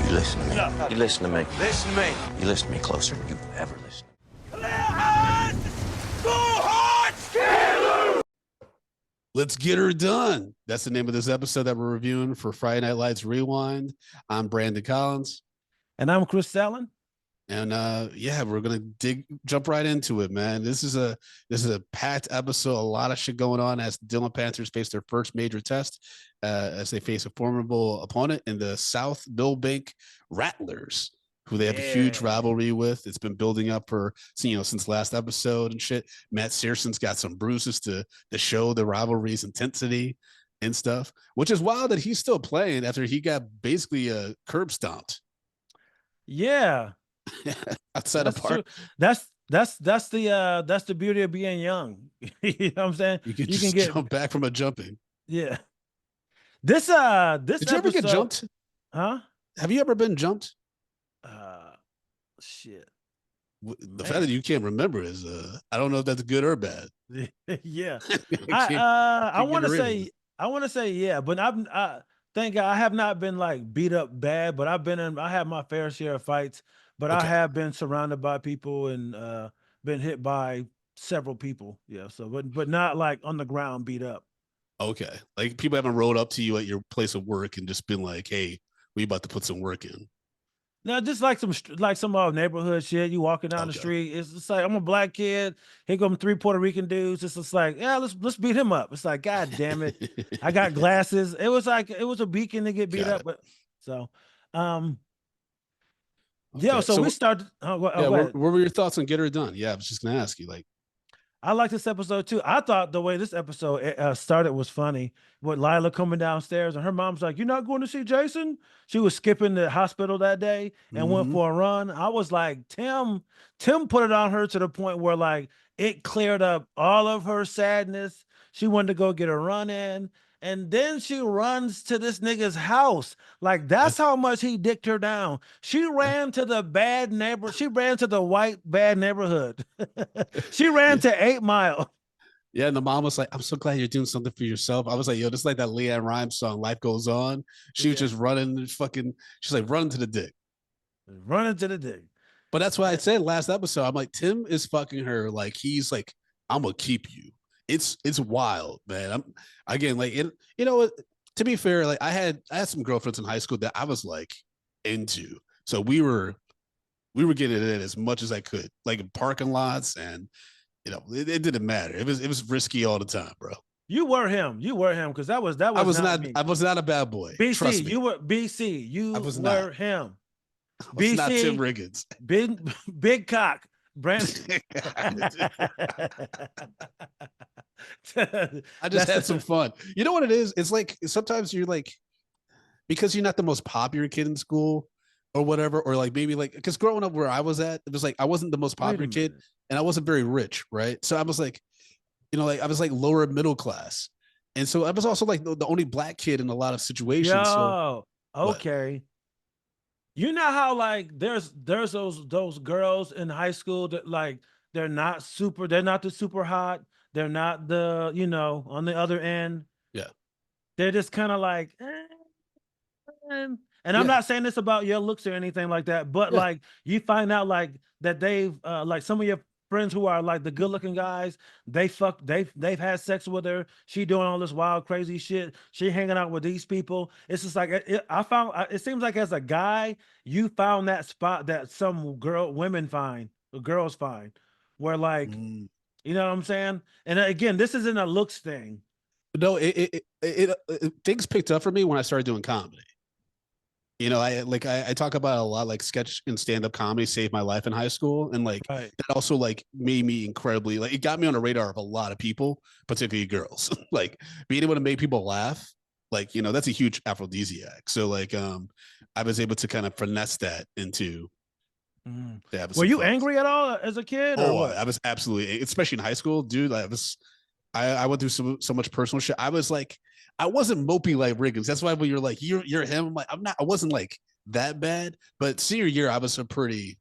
You listen to me. No. You listen to me. Listen to me. You listen to me closer than you've ever listened. Let's get her done. That's the name of this episode that we're reviewing for Friday Night Lights Rewind. I'm Brandon Collins. And I'm Chris Allen. And yeah, we're gonna jump right into it, man. This is a packed episode, a lot of shit going on as the Dillon Panthers face their first major test as they face a formidable opponent in the South Millbank Rattlers, who they have a huge rivalry with. It's been building up for since last episode and shit. Matt Saracen's got some bruises to show the rivalry's intensity and stuff, which is wild that he's still playing after he got basically curb stomped. Yeah. Outside of park. That's the beauty of being young. You know what I'm saying? You can jump back from a jumping. Yeah. This Did you ever get jumped? Huh? Have you ever been jumped? Shit. The fact that you can't remember is I don't know if that's good or bad. Yeah. I want to say yeah, but thank God I have not been like beat up bad, but I have my fair share of fights, but okay. I have been surrounded by people and been hit by several people. Yeah. So but not like on the ground beat up. Okay. Like people haven't rolled up to you at your place of work and just been like, hey, we about to put some work in. No, just like some neighborhood shit. You walking down the street. It's just like, I'm a black kid. Here come 3 Puerto Rican dudes. It's just like, yeah, let's beat him up. It's like, God damn it. I got glasses. It was a beacon to get beat up. But so yeah, so we started. What were your thoughts on Get Her Done? Yeah, I was just gonna ask you, like, I like this episode too. I thought the way this episode started was funny. With Lyla coming downstairs and her mom's like, "You're not going to see Jason?" She was skipping the hospital that day and went for a run. I was like, Tim put it on her to the point where like it cleared up all of her sadness. She wanted to go get a run in. And then she runs to this nigga's house. Like, that's how much he dicked her down. She ran to the bad neighbor. She ran to the white bad neighborhood. She ran to 8 Mile. Yeah, and the mom was like, I'm so glad you're doing something for yourself. I was like, yo, this is like that Leanne Rimes song, Life Goes On. She was just running she's like, running to the dick. Running to the dick. But that's why I said last episode, I'm like, Tim is fucking her. Like, he's like, I'm going to keep you. It's wild, man. I'm again like you know what? To be fair, like I had some girlfriends in high school that I was like into, so we were getting it in as much as I could, like in parking lots, and it didn't matter. It was risky all the time, bro. You were him because that was I was not me. I was not a bad boy. BC, Trust me. You were BC. You were him. I was not Tim Riggins. Big cock. Brandon. I just had some fun. You know what it is? It's like sometimes you're like, because you're not the most popular kid in school or whatever, or like maybe like because growing up where I was at, it was like I wasn't the most popular kid and I wasn't very rich, right? So I was like, like I was like lower middle class, and so I was also like the only black kid in a lot of situations. Yo, okay. What? You know how like there's those girls in high school that like they're not the super hot, they're not the on the other end. Yeah. They're just kind of like and I'm not saying this about your looks or anything like that, but like you find out like that they've like some of your friends who are like the good looking guys, they've had sex with her. She doing all this wild, crazy shit. She hanging out with these people. It's just like, it seems like as a guy, you found that spot that some girls find where like, you know what I'm saying? And again, this isn't a looks thing. No, things picked up for me when I started doing comedy. I talk about a lot, like sketch and stand-up comedy saved my life in high school. And like that also like made me incredibly, like it got me on the radar of a lot of people, particularly girls. Like being able to make people laugh, like, that's a huge aphrodisiac. So like I was able to kind of finesse that into Were you angry at all as a kid? Oh, I was absolutely, especially in high school, dude. I went through so much personal shit. I was like, I wasn't mopey like Riggins. That's why when you're like, you're him. I'm like, I'm not. I wasn't like that bad. But senior year, I was a pretty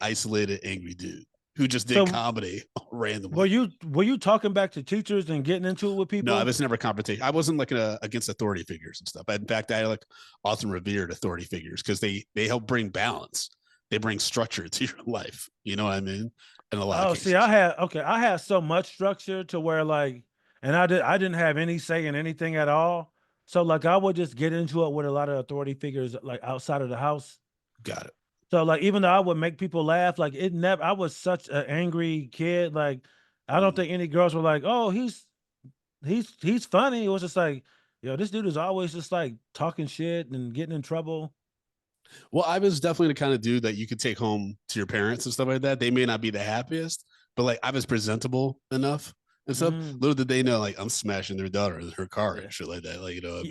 isolated, angry dude. who just did comedy randomly. Were you talking back to teachers and getting into it with people? No, I was never confrontation. I wasn't like against authority figures and stuff. In fact, I like often revered authority figures because they help bring balance. They bring structure to your life. You know what I mean? In a lot of cases. See, I had so much structure to where like, and I didn't have any say in anything at all. So like I would just get into it with a lot of authority figures like outside of the house. Got it. So like even though I would make people laugh, like it never I was such an angry kid. Like I don't think any girls were like, oh, he's funny. It was just like, yo, this dude is always just like talking shit and getting in trouble. Well, I was definitely the kind of dude that you could take home to your parents and stuff like that. They may not be the happiest, but like I was presentable enough and stuff. Little did they know, like I'm smashing their daughter in her car and shit like that. Like, you know what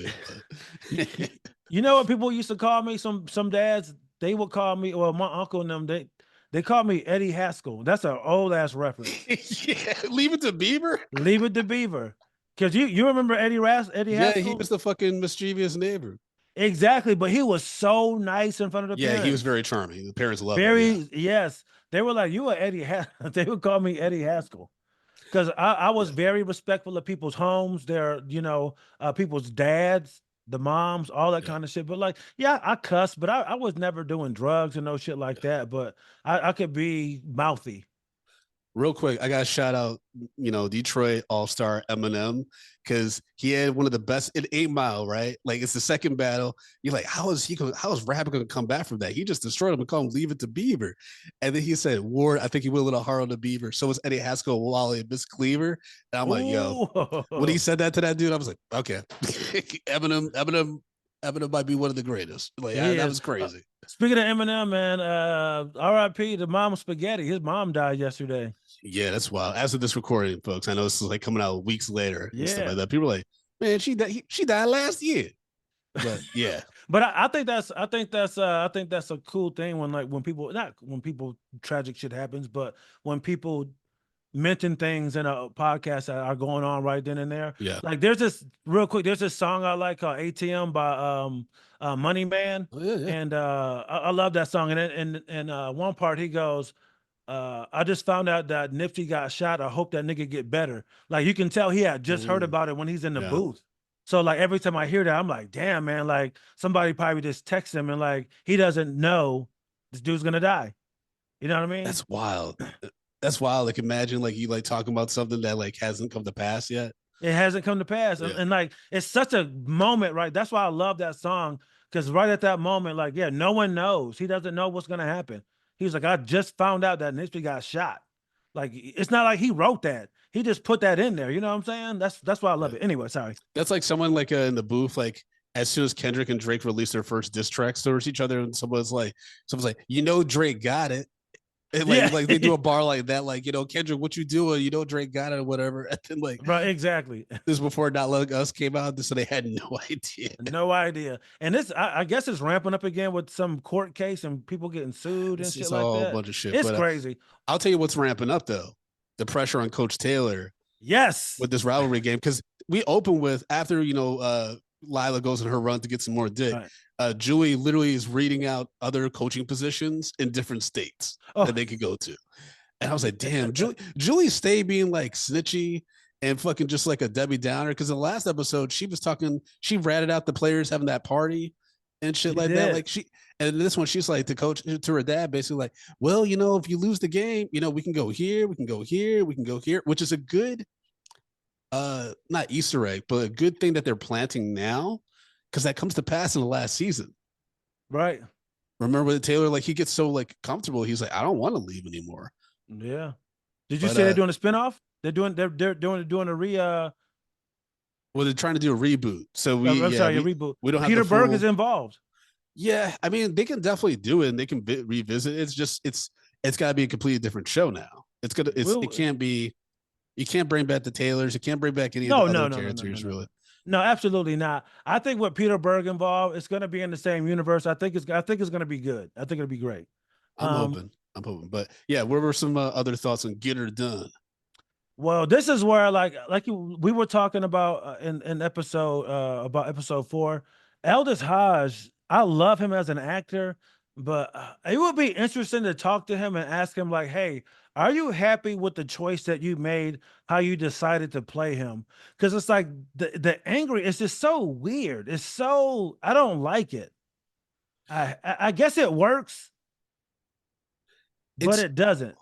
I mean? You know what people used to call me? Some dads, they would call me, well, my uncle and them, they called me Eddie Haskell. That's an old ass reference. Yeah, Leave It to Beaver. Leave It to Beaver. Because you remember Eddie Haskell? Yeah, he was the fucking mischievous neighbor. Exactly, but he was so nice in front of the parents. Yeah, he was very charming. The parents loved him. Yeah. Yes. They were like, you are Eddie Haskell. They would call me Eddie Haskell. Because I was very respectful of people's homes, their, people's dads, the moms, all that kind of shit. But like, yeah, I cussed, but I was never doing drugs and no shit like that. But I could be mouthy. Real quick, I got to shout out, Detroit All-Star Eminem, because he had one of the best in 8 Mile, right? Like it's the second battle. You're like, how is Rapper going to come back from that? He just destroyed him and called him Leave It to Beaver. And then he said, Ward, I think he went a little hard on the Beaver. So was Eddie Haskell, Wally, and Miss Cleaver. And I'm like, yo, when he said that to that dude, I was like, okay, Eminem might be one of the greatest. Like that was crazy. Speaking of Eminem, man, R.I.P. to Mama Spaghetti. His mom died yesterday. Yeah, that's wild. As of this recording, folks, I know this is like coming out weeks later and stuff like that. People are like, man, she died last year. But yeah. But I think that's a cool thing when people tragic shit happens, but when people mention things in a podcast that are going on right then and there. Yeah. Like there's this song I like called ATM by Money Man. Oh, yeah. And I love that song. And one part he goes, I just found out that Nipsey got shot. I hope that nigga get better. Like you can tell he had just heard about it when he's in the booth. So like every time I hear that, I'm like, damn, man, like somebody probably just texts him and like he doesn't know this dude's gonna die. You know what I mean? That's wild. That's wild. Like imagine like you like talking about something that like hasn't come to pass yet. It hasn't come to pass. And like it's such a moment, right? That's why I love that song. Because right at that moment, like, yeah, no one knows. He doesn't know what's gonna happen. He's like, I just found out that Nipsey got shot. Like, it's not like he wrote that. He just put that in there. You know what I'm saying? That's why I love it. Anyway, sorry. That's like someone like in the booth, like as soon as Kendrick and Drake released their first diss tracks towards each other, and someone's like, Drake got it. And like they do a bar like that, like, Kendrick, what you doing? Drake got it or whatever. And then like, right, exactly. This is before Not Like Us came out, so they had no idea. No idea. And this, I guess it's ramping up again with some court case and people getting sued and shit like that. A bunch of shit. It's crazy. I'll tell you what's ramping up though. The pressure on Coach Taylor. Yes. With this rivalry game. Because we open with, after, Lyla goes on her run to get some more dick. Right. Julie literally is reading out other coaching positions in different states that they could go to. And I was like, damn, Julie stayed being like snitchy and fucking just like a Debbie Downer. Because in the last episode, she ratted out the players having that party and shit like that. Like and this one, she's like to her dad, basically like, well, if you lose the game, we can go here, we can go here, we can go here, which is a good, not Easter egg, but a good thing that they're planting now. Because that comes to pass in the last season. Right. Remember that Taylor, like he gets so like comfortable. He's like, I don't want to leave anymore. Yeah. Did you say they're doing a spinoff? They're doing a well, they're trying to do a reboot. So a reboot. We don't have Peter Berg is involved. Yeah. I mean, they can definitely do it and they can revisit. It's just, it's gotta be a completely different show now. It can't be, you can't bring back the Taylors. You can't bring back any of the other characters really. No, absolutely not. I think with Peter Berg involved, it's going to be in the same universe. I think it's going to be good. I think it'll be great. I'm hoping. But yeah, what were some other thoughts on Get Her Done? Well, this is where we were talking about in episode 4, Aldous Hodge. I love him as an actor. But it would be interesting to talk to him and ask him, like, hey, are you happy with the choice that you made, how you decided to play him? Because it's like the angry, it's just so weird. It's so, I don't like it. I guess it works, but It's it doesn't.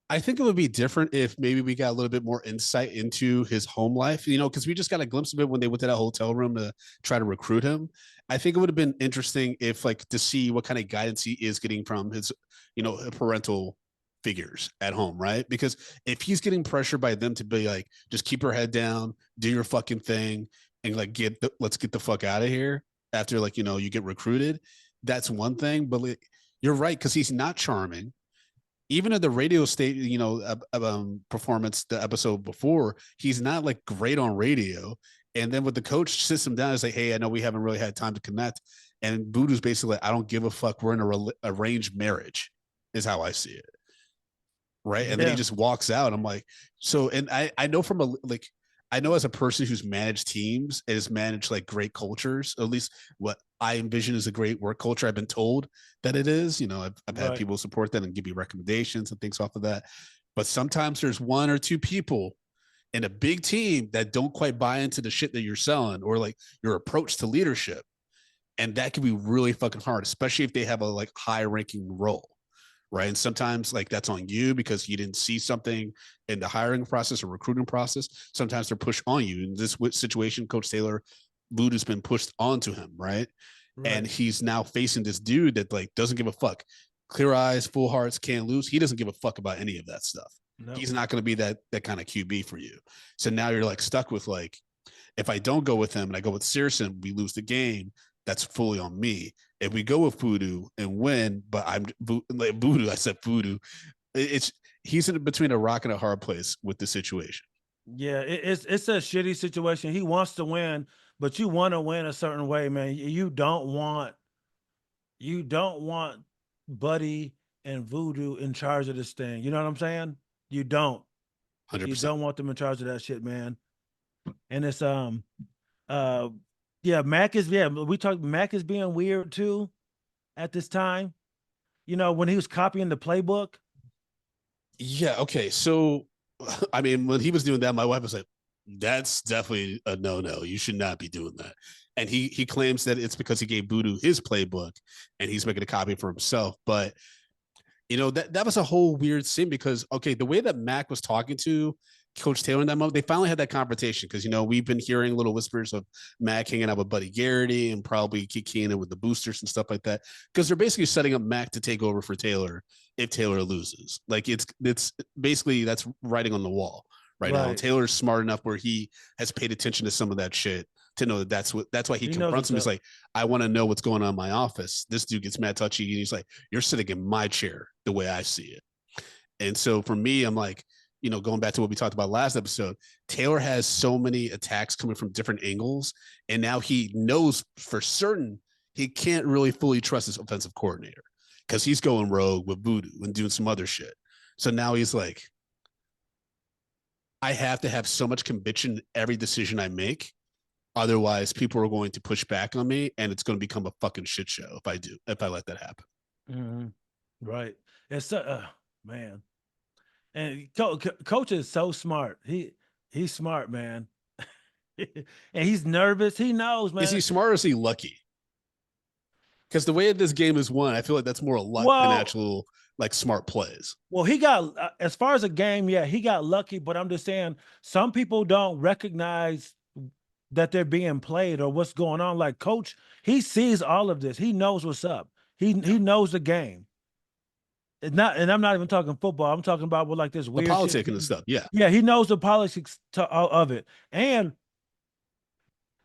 I think it would be different if maybe we got a little bit more insight into his home life, because we just got a glimpse of it when they went to that hotel room to try to recruit him. I think it would have been interesting if, like, to see what kind of guidance he is getting from his, parental figures at home, right? Because if he's getting pressure by them to be like, just keep your head down, do your fucking thing, and like let's get the fuck out of here after, like, you get recruited, that's one thing. But like, you're right, because he's not charming even at the radio state, performance, the episode before, he's not like great on radio. And then with the coach sits him down and say, hey, I know we haven't really had time to connect. And Voodoo's basically like, I don't give a fuck. We're in a arranged marriage, is how I see it. Right. And then he Yeah. just walks out. I'm like, so, and I know I know as a person who's managed teams and has managed like great cultures, at least what I envision is a great work culture. I've been told that it is. I've had Right. people support that and give me recommendations and things off of that. But sometimes there's one or two people in a big team that don't quite buy into the shit that you're selling or like your approach to leadership. And that can be really fucking hard, especially if they have a like high ranking role. Right. And sometimes like that's on you because you didn't see something in the hiring process or recruiting process. Sometimes they're pushed on you. In this situation, Coach Taylor, Voodoo's been pushed onto him, right? And Right. he's now facing this dude that like doesn't give a fuck. Clear eyes, full hearts, can't lose. He doesn't give a fuck about any of that stuff. No. He's not going to be that kind of QB for you. So now you're like stuck with like, if I don't go with him and I go with Saracen, we lose the game. That's fully on me. If we go with Voodoo and win, but I'm like Voodoo, I said Voodoo. It's he's in between a rock and a hard place with the situation. Yeah, it's a shitty situation. He wants to win, but you want to win a certain way, man. You don't want Buddy and Voodoo in charge of this thing. You know what I'm saying? You don't. You 100%. don't want them in charge of that shit, man. And it's uh yeah, Mac is being weird too at this time. When he was copying the playbook. Yeah. Okay. So, I mean, when he was doing that, my wife was like, "That's definitely a no-no. You should not be doing that." And he claims that it's because he gave Voodoo his playbook, and he's making a copy for himself. But that was a whole weird scene because okay, the way that Mac was talking to Coach Taylor in that moment, they finally had that confrontation because we've been hearing little whispers of Mac hanging out with Buddy Garrity and probably kicking in with the boosters and stuff like that because they're basically setting up Mac to take over for Taylor if Taylor loses. Like it's basically that's writing on the wall right now. Right. Taylor's smart enough where he has paid attention to some of that shit to know that that's why he He knows confronts him. what's He's up. like, I want to know what's going on in my office. This dude gets mad touchy and he's like, you're sitting in my chair the way I see it. And so for me, I'm like, going back to what we talked about last episode, Taylor has so many attacks coming from different angles. And now he knows for certain he can't really fully trust his offensive coordinator because he's going rogue with Voodoo and doing some other shit. So now he's like, I have to have so much conviction in every decision I make. Otherwise, people are going to push back on me and it's going to become a fucking shit show if I let that happen. Mm-hmm. Right. It's man. And coach is so smart. He's smart, man. And he's nervous. He knows, man. Is he smart or is he lucky? Because the way this game is won, I feel like that's more luck than Well, actual like smart plays. well, he got as far as a game, yeah, he got lucky. But I'm just saying, some people don't recognize that they're being played or what's going on. Like coach, he sees all of this. He knows what's up. He knows the game. And I'm not even talking football. I'm talking about what like this The weird shit. politic and stuff. Yeah. Yeah, he knows the politics of it, and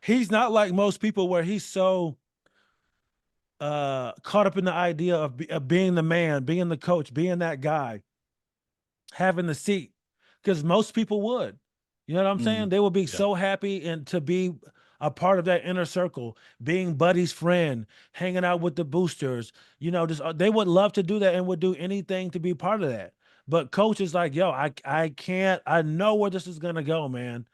he's not like most people where he's so caught up in the idea of being the man, being the coach, being that guy, having the seat, because most people would. You know what I'm saying? They would be Yeah. so happy and to be a part of that inner circle, being Buddy's friend, hanging out with the boosters. Just they would love to do that and would do anything to be part of that. But coach is like, yo, I can't. I know where this is gonna go, man.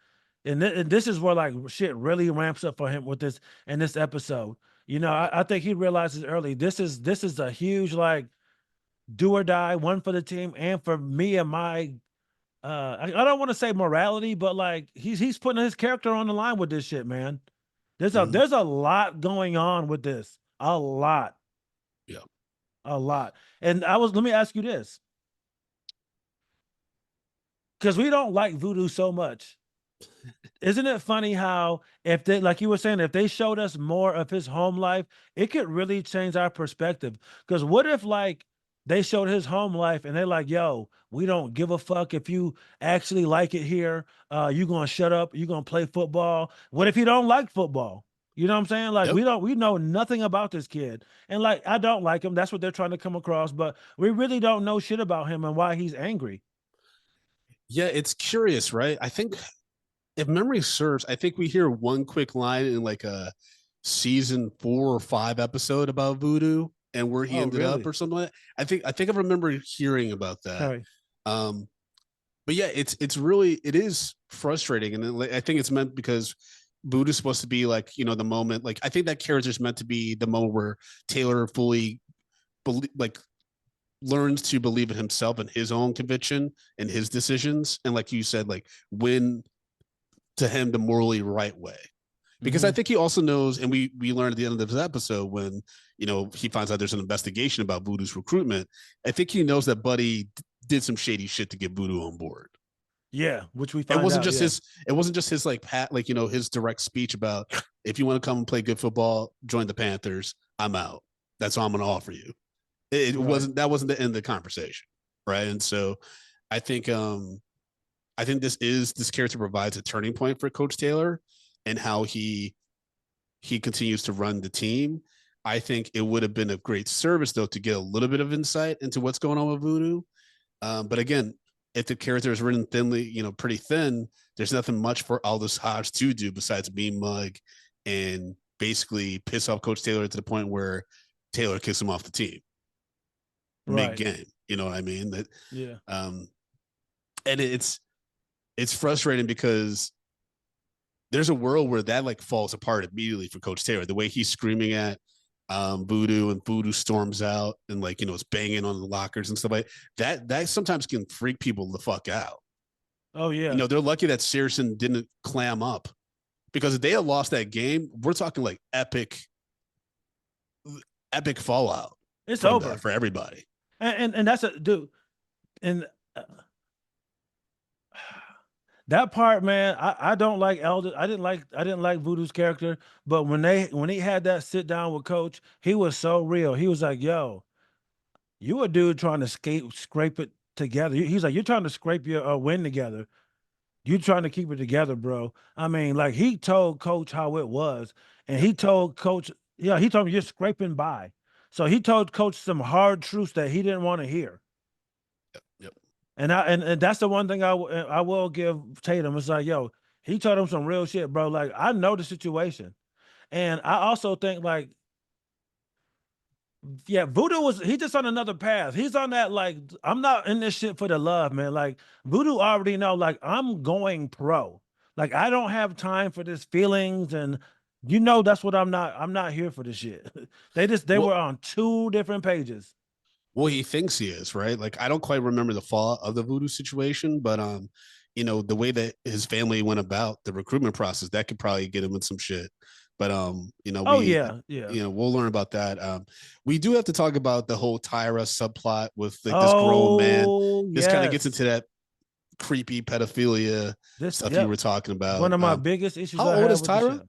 And this is where like shit really ramps up for him with this in this episode. I think he realizes early this is a huge like do or die, one for the team and for me and my I don't want to say morality, but like he's putting his character on the line with this shit, man. Mhm. There's a lot going on with this. A lot. Yeah. A lot. And let me ask you this. Because we don't like Voodoo so much. Isn't it funny how if they like you were saying, if they showed us more of his home life, it could really change our perspective. Because what if like they showed his home life and they're like, yo, we don't give a fuck if you actually like it here. You gonna shut up, you gonna play football. What if you don't like football? You know what I'm saying? Like Yep. we know nothing about this kid. And like I don't like him. That's what they're trying to come across, but we really don't know shit about him and why he's angry. Yeah, it's curious, right? I think if memory serves, I think we hear one quick line in like a season 4 or 5 episode about Voodoo and where he Oh, ended up really? or something like that. I think I remember hearing about that. Okay. Um, but yeah, it's really it is frustrating, and I think it's meant because Voodoo's supposed to be like the moment. Like I think that character is meant to be the moment where Taylor fully like learns to believe in himself and his own conviction and his decisions, and like you said, like win to him the morally right way. Because I Mhm. think he also knows, and we learned at the end of this episode when he finds out there's an investigation about Voodoo's recruitment. I think he knows that Buddy did some shady shit to get Voodoo on board. Yeah, which we It find wasn't out, just yeah. his. It wasn't just his like pat like his direct speech about if you want to come and play good football, join the Panthers. I'm out. That's all I'm going to offer you. It Right. wasn't that wasn't the end of the conversation, right? And so I think this character provides a turning point for Coach Taylor and how he continues to run the team. I think it would have been a great service though to get a little bit of insight into what's going on with Voodoo. But again, if the character is written thinly, pretty thin, there's nothing much for Aldous Hodge to do besides being mug and basically piss off Coach Taylor to the point where Taylor kicks him off the team mid Right. game. You know what I mean? That Yeah. um, and it's frustrating because there's a world where that like falls apart immediately for Coach Taylor. The way he's screaming at Voodoo and Voodoo storms out and like is banging on the lockers and stuff like that. That sometimes can freak people the fuck out. Oh, yeah. They're lucky that Saracen didn't clam up because if they had lost that game, we're talking like epic fallout It's from that over. for everybody. And that's a dude. And that part, man, I don't like Elder. I didn't like Voodoo's character, but when he had that sit down with Coach, he was so real. He was like, "Yo, you a dude trying to scrape it together." He's like, "You're trying to scrape your win together. You trying to keep it together, bro." I mean, like he told Coach how it was, and Yep. he told Coach, yeah, he told him you're scraping by. So he told Coach some hard truths that he didn't want to hear. Yep. Yep. And that's the one thing I will give Tatum. It's like, yo, he told him some real shit, bro. Like I know the situation, and I also think like, yeah, Voodoo he just on another path. He's on that like I'm not in this shit for the love, man. Like Voodoo already know like I'm going pro. Like I don't have time for this feelings and that's what I'm not here for this shit. They Well, were on two different pages. well, he thinks he is, right? Like I don't quite remember the fallout of the Voodoo situation, but the way that his family went about the recruitment process, that could probably get him in some shit. But Oh yeah, yeah. we'll learn about that. We do have to talk about the whole Tyra subplot with like this grown man. Oh This kind of gets yes. into that creepy pedophilia This stuff you yep. were talking One about. of my biggest issues How I old have is with the Tyra show.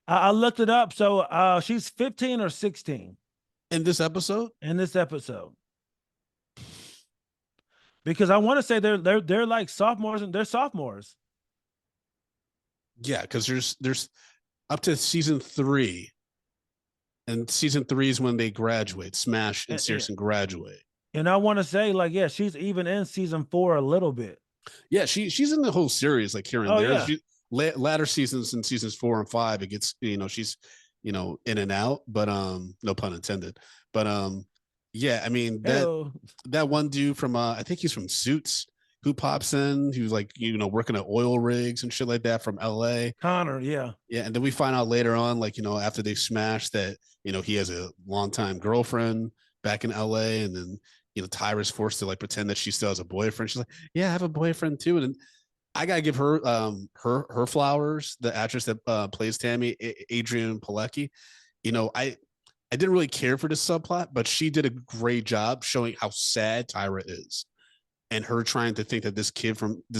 I looked it up. So she's 15 or 16 in this episode? in this episode. Because I want to say they're like sophomores and they're sophomores. Yeah, because there's up to season 3, and season 3 is when they graduate. Smash and And, Saracen graduate. and I want to say, like, yeah, she's even in season 4 a little bit. Yeah, she's in the whole series like here and Oh there. yeah. Latter seasons in seasons 4 and 5, it gets she's in and out, but no pun intended. But yeah, I mean Hello. that one dude from I think he's from Suits. who pops in, who's like, working at oil rigs and shit like that from LA. Connor, yeah. Yeah. And then we find out later on, like, after they smash that, he has a longtime girlfriend back in LA. And then, Tyra's forced to like pretend that she still has a boyfriend. She's like, yeah, I have a boyfriend too. And I gotta give her her flowers. The actress that plays Tammy, Adrienne Palicki. I didn't really care for this subplot, but she did a great job showing how sad Tyra is, and her trying to think that this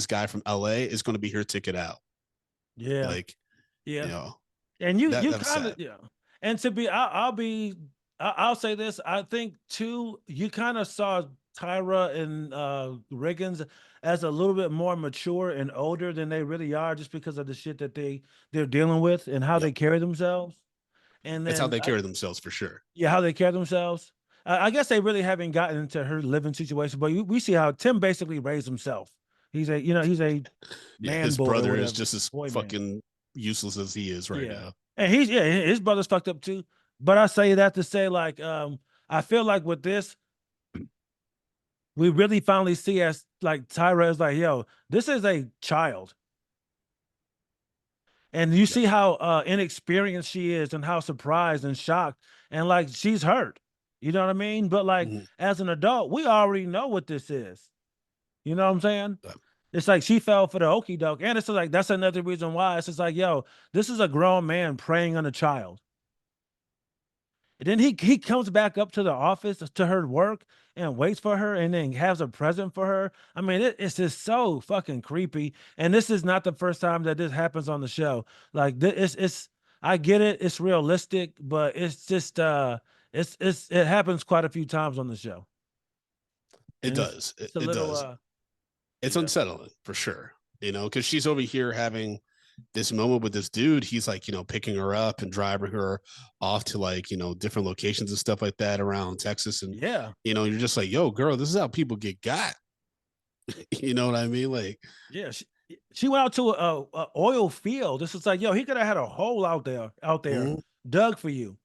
guy from LA is going to be her ticket out. Yeah, like, yeah. And you kind of, yeah. And to be, I'll say this. I think too, you kind of saw Tyra and Riggins as a little bit more mature and older than they really are, just because of the shit that they're dealing with and how they carry themselves. And then that's how they carry themselves for sure. Yeah, how they carry themselves. I guess they really haven't gotten into her living situation, but we see how Tim basically raised himself. He's a man. His boy brother is just as fucking man. Useless as he is right now. And his brother's fucked up too. But I say that to say, like, I feel like with this, we really finally see as like Tyra is like, yo, this is a child. And you see how inexperienced she is and how surprised and shocked and like she's hurt. You know what I mean? But like as an adult, we already know what this is. You know what I'm saying? Yeah. It's like she fell for the okie doke. And it's like that's another reason why. It's just like, yo, this is a grown man preying on a child. And then he comes back up to the office to her work and waits for her and then has a present for her. I mean, it's just so fucking creepy. And this is not the first time that this happens on the show. Like it's I get it, it's realistic, but it's just it happens quite a few times on the show. It does. It does. It's unsettling for sure. Because she's over here having this moment with this dude. He's like, picking her up and driving her off to like, different locations and stuff like that around Texas. And you're just like, yo, girl, this is how people get got. You know what I mean? Like, yeah, she went out to a oil field. This is like, yo, he could have had a hole out there dug for you.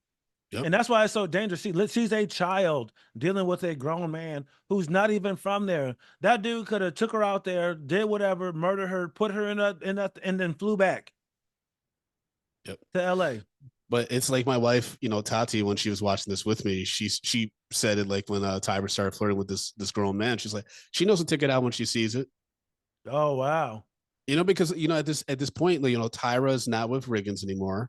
Yep. And that's why it's so dangerous. She's a child dealing with a grown man who's not even from there. That dude could have took her out there, did whatever, murdered her, put her in that, and then flew back. Yep. To LA. But it's like my wife, Tati, when she was watching this with me, she said it like when Tyra started flirting with this grown man. She's like, she knows to take it out when she sees it. Oh wow. Because at this point, Tyra's not with Riggins anymore.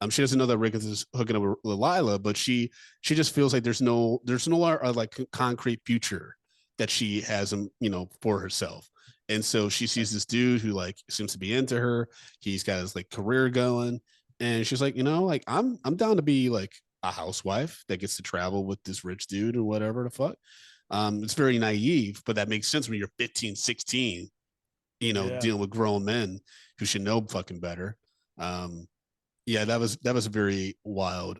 She doesn't know that Riggins is hooking up with Lyla, but she just feels like there's no like concrete future that she has, for herself. And so she sees this dude who like seems to be into her. He's got his like career going, and she's like, like I'm down to be like a housewife that gets to travel with this rich dude or whatever the fuck. It's very naive, but that makes sense when you're 15, 16, dealing with grown men who should know fucking better. Yeah, that was very wild.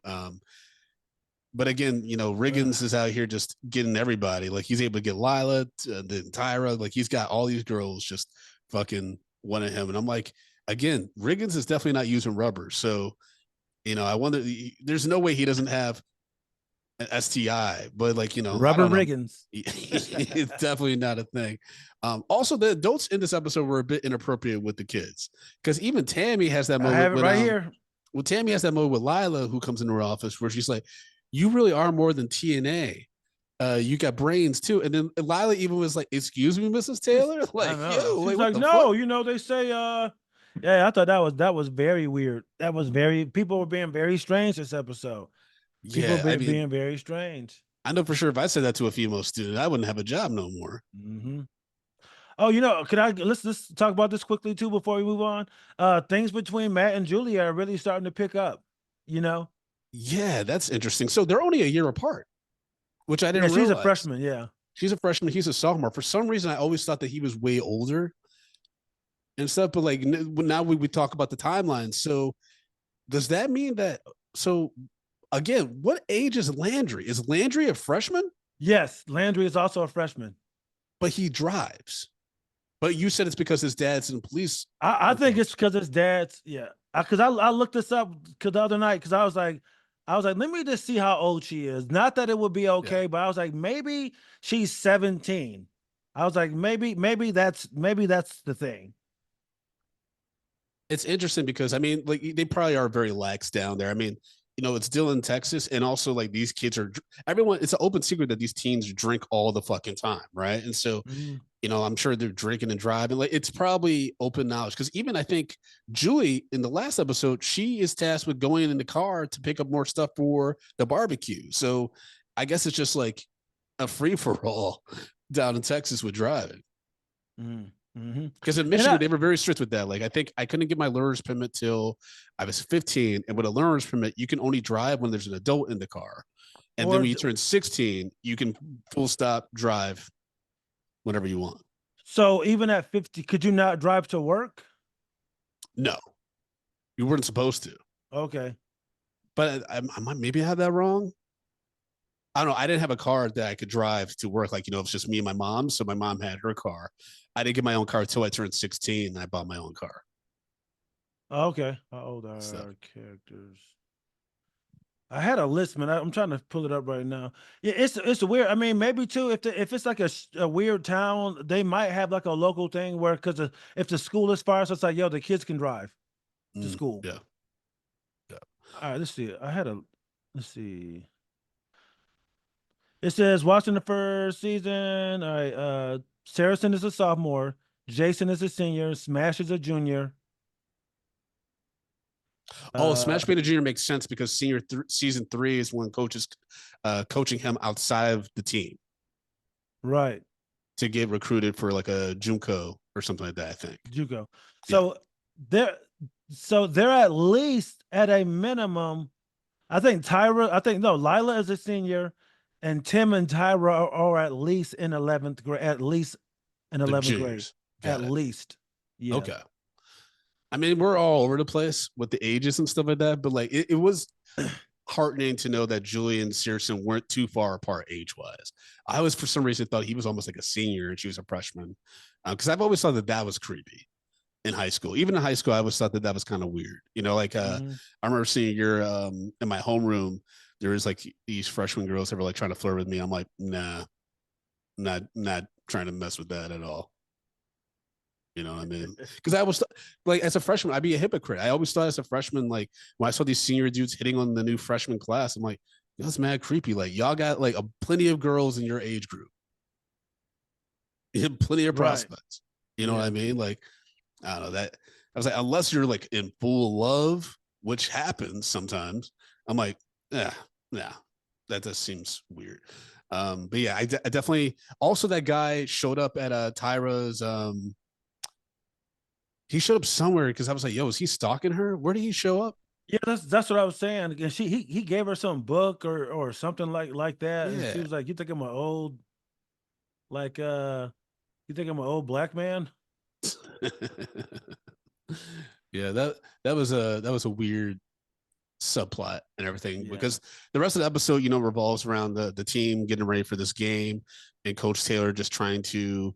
But again, Riggins is out here just getting everybody. Like he's able to get Lyla, then Tyra. Like he's got all these girls just fucking wanting him. And I'm like, again, Riggins is definitely not using rubber. So, I wonder. There's no way he doesn't have an STI. But like, rubber Riggins. It's definitely not a thing. Also, the adults in this episode were a bit inappropriate with the kids because even Tammy has that moment. I have it right here. Well, Tammy has that moment with Lyla, who comes into her office where she's like, you really are more than TNA. You got brains too. And then Lyla even was like, excuse me, Mrs. Taylor? Like, yo, she's like, no, fuck? They say, yeah, I thought that was very weird. That was people were being very strange this episode. People being very strange. I know for sure if I said that to a female student, I wouldn't have a job no more. Mm-hmm. Oh, let's talk about this quickly too before we move on. Things between Matt and Julie are really starting to pick up, Yeah, that's interesting. So they're only a year apart, which I didn't realize. She's a freshman, yeah. She's a freshman, he's a sophomore. For some reason, I always thought that he was way older and stuff, but like now we talk about the timeline. So does that mean that, again, what age is Landry? Is Landry a freshman? Yes, Landry is also a freshman. But he drives. But you said it's because his dad's in police. I think it's because his dad's, yeah. Because I looked this up the other night because I was like, let me just see how old she is. Not that it would be okay, but I was like, maybe she's 17. I was like, maybe that's the thing. It's interesting because I mean, like they probably are very lax down there. I mean, it's Dillon, Texas, and also like these kids are everyone. It's an open secret that these teens drink all the fucking time, right? And so, I'm sure they're drinking and driving. Like it's probably open knowledge because even I think Julie in the last episode, she is tasked with going in the car to pick up more stuff for the barbecue. So I guess it's just like a free for all down in Texas with driving. Because in Michigan, they were very strict with that. Like, I think I couldn't get my learner's permit till I was 15. And with a learner's permit, you can only drive when there's an adult in the car. And then when you turn 16, you can full stop drive whenever you want. So even at 50, could you not drive to work? No, you weren't supposed to. Okay. But I maybe I have that wrong. I don't know. I didn't have a car that I could drive to work. Like, it's just me and my mom. So my mom had her car. I didn't get my own car until I turned 16 and I bought my own car. Okay. How old are our characters? I had a list, man. I'm trying to pull it up right now. Yeah, it's weird. I mean, maybe too, if it's like a weird town, they might have like a local thing where because if the school is far, so it's like, yo, the kids can drive to school. Yeah. All right, let's see. Let's see. It says watching the first season. All right, Saracen is a sophomore. Jason is a senior. Smash is a junior. Smash being a junior makes sense because season 3 is when coach is coaching him outside of the team. Right. To get recruited for like a JUCO or something like that, I think. JUCO. So they're at least at a minimum. I think Lyla is a senior, and Tim and Tyra are at least in 11th grade. At least in 11th grade. At least. Yeah. Okay. I mean, we're all over the place with the ages and stuff like that, but like it was heartening to know that Julie and Saracen weren't too far apart age-wise. I was, for some reason, thought he was almost like a senior and she was a freshman, because I've always thought that was creepy in high school. Even in high school, I always thought that was kind of weird. I remember seeing in my homeroom, there was like these freshman girls that were like trying to flirt with me. I'm like, nah, not trying to mess with that at all. You know what I mean? Because I was like, as a freshman, I'd be a hypocrite. I always thought as a freshman, like when I saw these senior dudes hitting on the new freshman class, I'm like, that's mad creepy. Like y'all got like plenty of girls in your age group. You have plenty of prospects. You know what I mean? Like, I don't know that. I was like, unless you're like in full love, which happens sometimes, I'm like, that just seems weird. But yeah, I definitely. Also, that guy showed up at Tyra's. He showed up somewhere because I was like, yo, is he stalking her? Where did he show up? Yeah, that's what I was saying. And he gave her some book or something like that. Yeah. And she was like, you think I'm an old, like you think I'm an old black man? Yeah, that was a weird subplot and everything, because the rest of the episode, revolves around the team getting ready for this game and Coach Taylor just trying to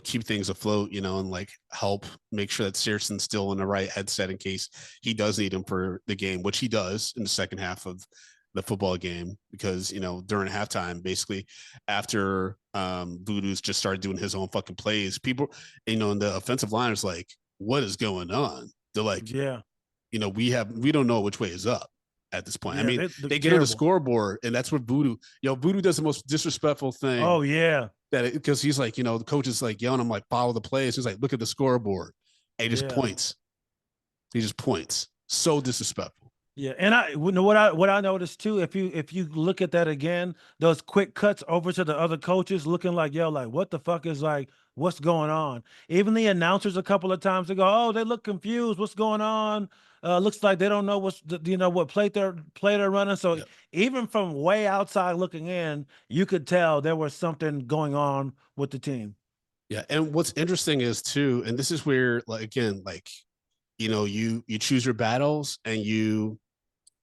keep things afloat, and like help make sure that Saracen's still in the right headset in case he does need him for the game, which he does in the second half of the football game, because, during halftime, basically after Voodoo's just started doing his own fucking plays, people, and the offensive line is like, what is going on? They're like, we don't know which way is up at this point. I mean, they get on the scoreboard and that's what Voodoo does the most disrespectful thing. Oh yeah. Because he's like, the coach is like yelling, I'm like, follow the plays. He's like, look at the scoreboard. And he just points. He just points. So disrespectful. Yeah, and what I noticed too, if you look at that again, those quick cuts over to the other coaches looking like, yo, like what the fuck is like, what's going on? Even the announcers a couple of times ago, oh, they look confused. What's going on? Looks like they don't know what play they're running. So even from way outside looking in, you could tell there was something going on with the team. Yeah, and what's interesting is too, and this is where, like, again, like, you choose your battles and you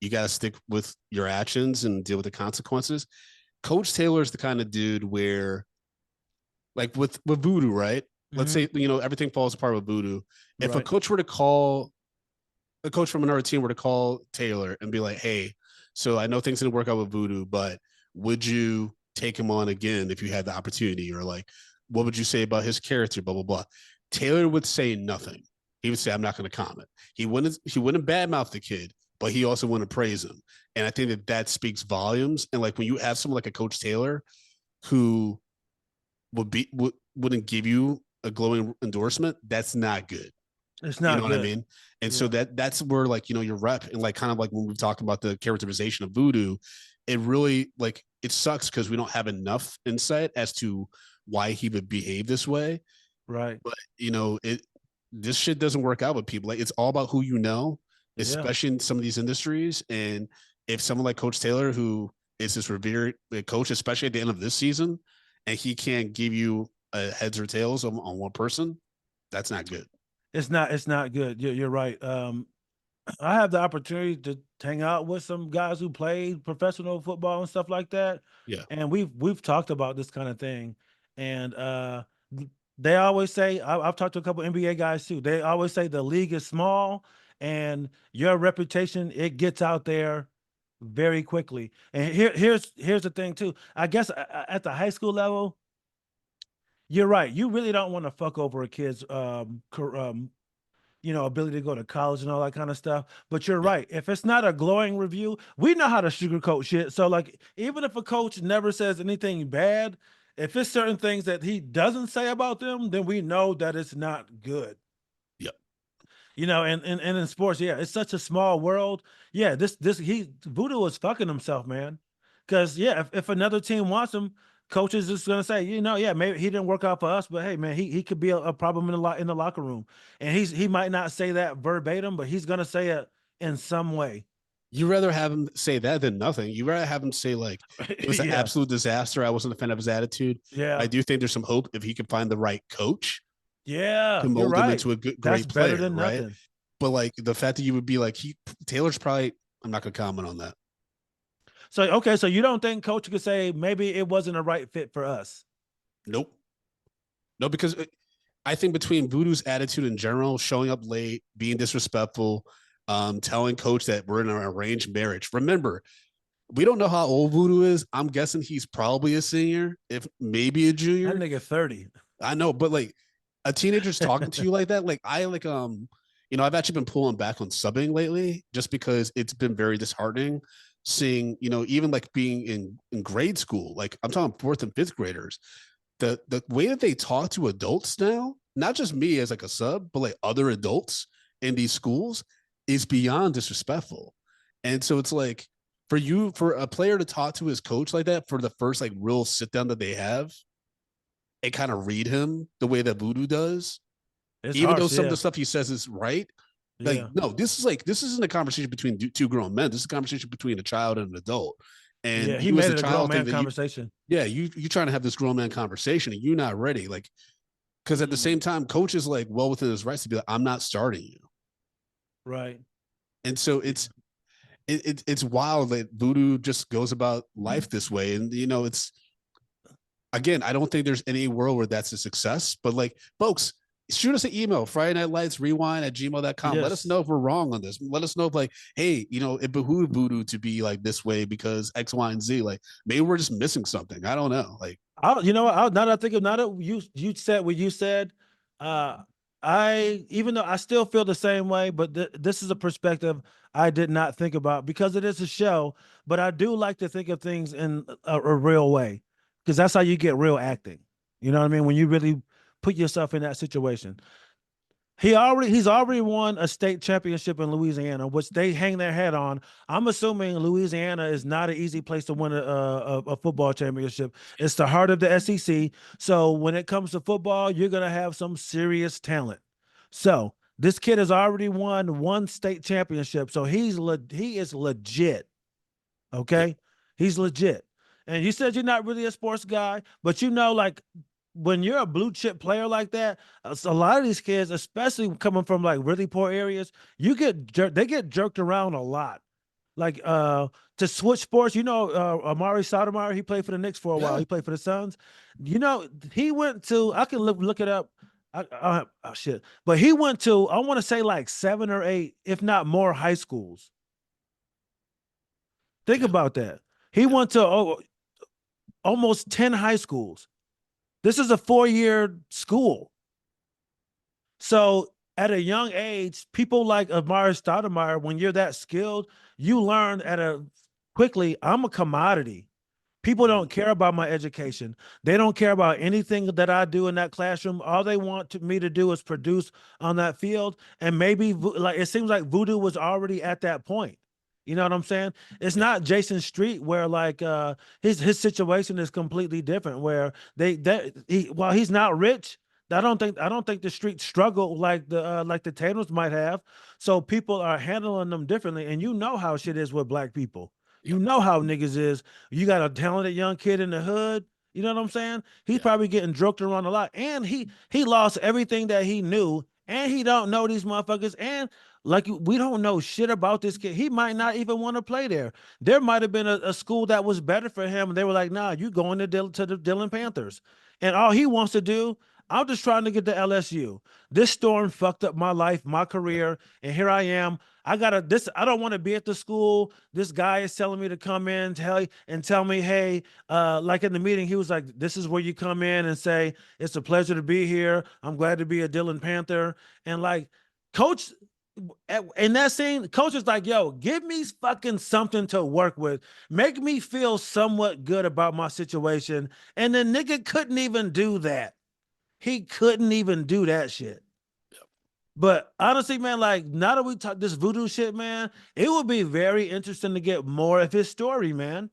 got to stick with your actions and deal with the consequences. Coach Taylor is the kind of dude where, like with Voodoo, right? Let's say, everything falls apart with Voodoo. If a coach from another team were to call Taylor and be like, hey, so I know things didn't work out with Voodoo, but would you take him on again if you had the opportunity? Or like, what would you say about his character? Blah, blah, blah. Taylor would say nothing. He would say, I'm not going to comment. He wouldn't badmouth the kid, but he also wouldn't praise him. And I think that speaks volumes. And like when you have someone like a Coach Taylor who wouldn't give you a glowing endorsement, that's not good. It's not. You know good. what I mean? And so that's where like, you know, your rep and like kind of like when we talk about the characterization of Voodoo, it really like it sucks because we don't have enough insight as to why he would behave this way. Right. But you know, this shit doesn't work out with people. Like it's all about who you know, especially in some of these industries. And if someone like Coach Taylor, who is this revered coach, especially at the end of this season, and he can't give you a heads or tails on one person, that's not good. It's not good. You're right. I have the opportunity to hang out with some guys who played professional football and stuff like that. Yeah. And we've talked about this kind of thing. And they always say, I've talked to a couple NBA guys too. They always say the league is small and your reputation, it gets out there very quickly. And here's the thing too. I guess at the high school level, you're right. You really don't want to fuck over a kid's ability to go to college and all that kind of stuff. But you're right. If it's not a glowing review, we know how to sugarcoat shit. So like, even if a coach never says anything bad, if it's certain things that he doesn't say about them, then we know that it's not good. Yep. You know, and in sports, yeah, it's such a small world. Yeah, Voodoo is fucking himself, man. Because yeah, if another team wants him, coach is just gonna say, yeah, maybe he didn't work out for us, but hey, man, he could be a problem in the locker room, and he might not say that verbatim, but he's gonna say it in some way. You rather have him say that than nothing. You rather have him say like it was an absolute disaster. I wasn't a fan of his attitude. Yeah, I do think there's some hope if he can find the right coach. Yeah, to mold him into a great player, than right? Nothing. But like the fact that you would be like Taylor's probably. I'm not gonna comment on that. So okay, so you don't think coach could say maybe it wasn't a right fit for us? Nope. No, because I think between Voodoo's attitude in general, showing up late, being disrespectful, telling coach that we're in an arranged marriage. Remember, we don't know how old Voodoo is. I'm guessing he's probably a senior, if maybe a junior. That nigga 30. I know, but like a teenager's talking to you like that. Like I like I've actually been pulling back on subbing lately just because it's been very disheartening seeing, even like being in grade school, like I'm talking fourth and fifth graders, the way that they talk to adults now, not just me as like a sub, but like other adults in these schools is beyond disrespectful. And so it's like for a player to talk to his coach like that for the first like real sit down that they have and kind of read him the way that Voodoo does, even though some of the stuff he says is right. Like, no, this isn't a conversation between two grown men. This is a conversation between a child and an adult. And he made it a grown man conversation. You trying to have this grown man conversation and you're not ready. Like, because at the same time, coach is like well within his rights to be like, I'm not starting you. Right. And so it's wild that Voodoo just goes about life this way. And it's again, I don't think there's any world where that's a success. But like, folks, shoot us an email, Friday Night Lights rewind@gmail.com. Yes. Let us know if we're wrong on this. Let us know if like, hey, it behooved Voodoo to be like this way because X, Y, and Z. Like maybe we're just missing something. I don't know. Like, now that I think of now that you said what you said, even though I still feel the same way, but this is a perspective I did not think about because it is a show, but I do like to think of things in a real way because that's how you get real acting. You know what I mean? When you really put yourself in that situation. He's already won a state championship in Louisiana, which they hang their head on. I'm assuming Louisiana is not an easy place to win a football championship. It's the heart of the SEC. So when it comes to football, you're going to have some serious talent. So this kid has already won one state championship. So he is legit. Okay. He's legit. And you said you're not really a sports guy, but like when you're a blue chip player like that, a lot of these kids, especially coming from like really poor areas, they get jerked around a lot. Like to switch sports, Amari Stoudemire, he played for the Knicks for a while. He played for the Suns. He went to, I can look it up. Shit. But he went to, I want to say like 7 or 8, if not more, high schools. Think about that. He went to almost 10 high schools. This is a 4-year school. So at a young age, people like Amari Stoudemire, when you're that skilled, you learn quickly, I'm a commodity. People don't care about my education. They don't care about anything that I do in that classroom. All they want me to do is produce on that field. And maybe like it seems like Voodoo was already at that point. You know what I'm saying? It's not Jason Street where like his situation is completely different. Where while he's not rich, I don't think the street struggle like the Taylors might have. So people are handling them differently. And you know how shit is with black people. You know how niggas is. You got a talented young kid in the hood. You know what I'm saying? He's probably getting joked around a lot. And he lost everything that he knew. And he don't know these motherfuckers. And like we don't know shit about this kid. He might not even want to play there. There might have been a school that was better for him. And they were like, nah, you going to the Dillon Panthers. And all he wants to do, I'm just trying to get to LSU. This storm fucked up my life, my career. And here I am. I don't want to be at the school. This guy is telling me to come in, tell me, hey, like in the meeting, he was like, this is where you come in and say, it's a pleasure to be here. I'm glad to be a Dillon Panther. And like, coach, in that scene, coach is like, yo, give me fucking something to work with. Make me feel somewhat good about my situation. And the nigga couldn't even do that. He couldn't even do that shit. But honestly, man, like now that we talk this Voodoo shit, man, it would be very interesting to get more of his story, man.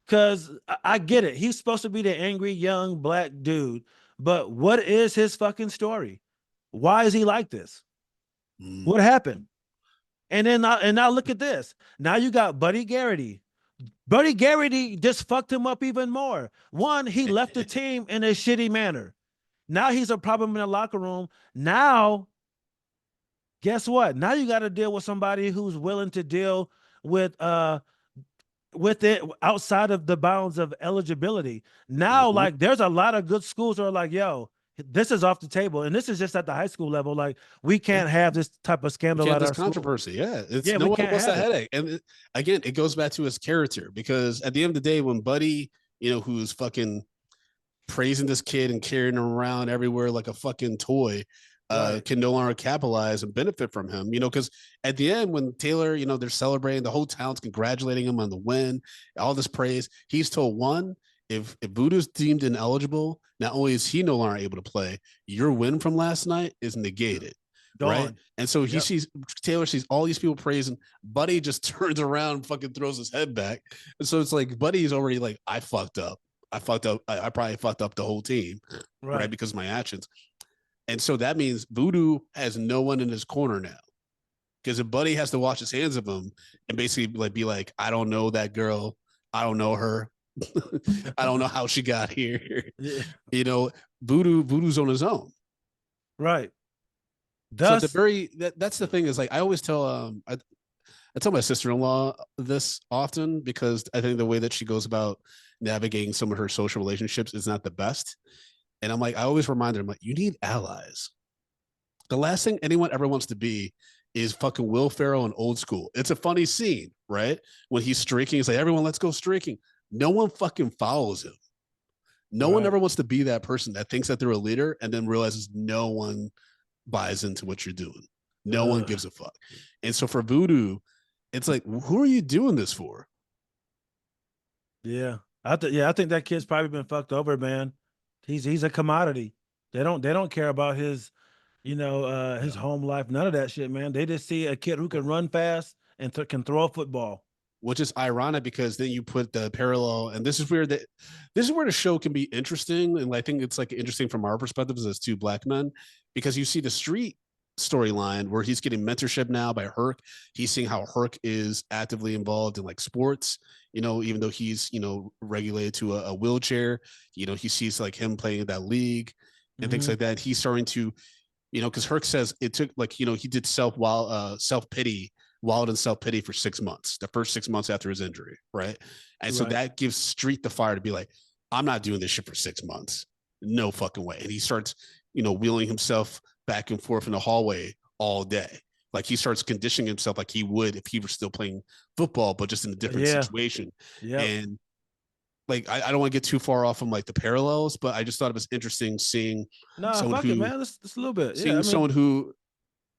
Cause I get it. He's supposed to be the angry young black dude. But what is his fucking story? Why is he like this? What happened? And then now look at this. Now you got Buddy Garrity. Buddy Garrity just fucked him up even more. One, he left the team in a shitty manner. Now he's a problem in the locker room. Now, guess what? Now you got to deal with somebody who's willing to deal with it outside of the bounds of eligibility. Now, like there's a lot of good schools that are like, yo, this is off the table. And this is just at the high school level. Like we can't have this type of scandal at our controversy. School. Yeah. It's no one wants that headache. And again, it goes back to his character because at the end of the day, when Buddy, who's fucking praising this kid and carrying him around everywhere like a fucking toy, can no longer capitalize and benefit from him, because at the end when Taylor, they're celebrating, the whole town's congratulating him on the win, all this praise. He's told one, if Voodoo's deemed ineligible, not only is he no longer able to play, your win from last night is negated. Right. And so Taylor sees all these people praising. Buddy just turns around and fucking throws his head back. And so it's like Buddy's already like, I fucked up. I probably fucked up the whole team, right? Because of my actions. And so that means Voodoo has no one in his corner now. Because if Buddy has to wash his hands of him and basically like be like, I don't know that girl. I don't know her. I don't know how she got here. Voodoo's on his own. Right. That's the thing is like I always tell I tell my sister-in-law this often because I think the way that she goes about navigating some of her social relationships is not the best. And I'm like, I always remind her, I'm like, you need allies. The last thing anyone ever wants to be is fucking Will Ferrell in Old School. It's a funny scene, right? When he's streaking, he's like, everyone, let's go streaking. No one fucking follows him. No one ever wants to be that person that thinks that they're a leader and then realizes no one buys into what you're doing. No one gives a fuck. And so for Voodoo, it's like, who are you doing this for? Yeah. I think that kid's probably been fucked over, man. He's a commodity. They don't care about his, his home life. None of that shit, man. They just see a kid who can run fast and can throw a football. Which is ironic because then you put the parallel, and this is where the show can be interesting, and I think it's like interesting from our perspective as two black men, because you see the street storyline where he's getting mentorship now by Herc. He's seeing how Herc is actively involved in like sports, even though he's regulated to a wheelchair. He sees like him playing in that league and things like that. He's starting to, because Herc says it took like he did self-pity. Wild and self-pity for 6 months, the first 6 months after his injury, right? And so that gives Street the fire to be like, I'm not doing this shit for 6 months. No fucking way. And he starts, wheeling himself back and forth in the hallway all day. Like he starts conditioning himself like he would if he were still playing football, but just in a different situation. Yeah. And like I don't want to get too far off from like the parallels, but I just thought it was interesting seeing Nah, someone fuck it, man. Let's a little bit. Yeah, I mean, someone who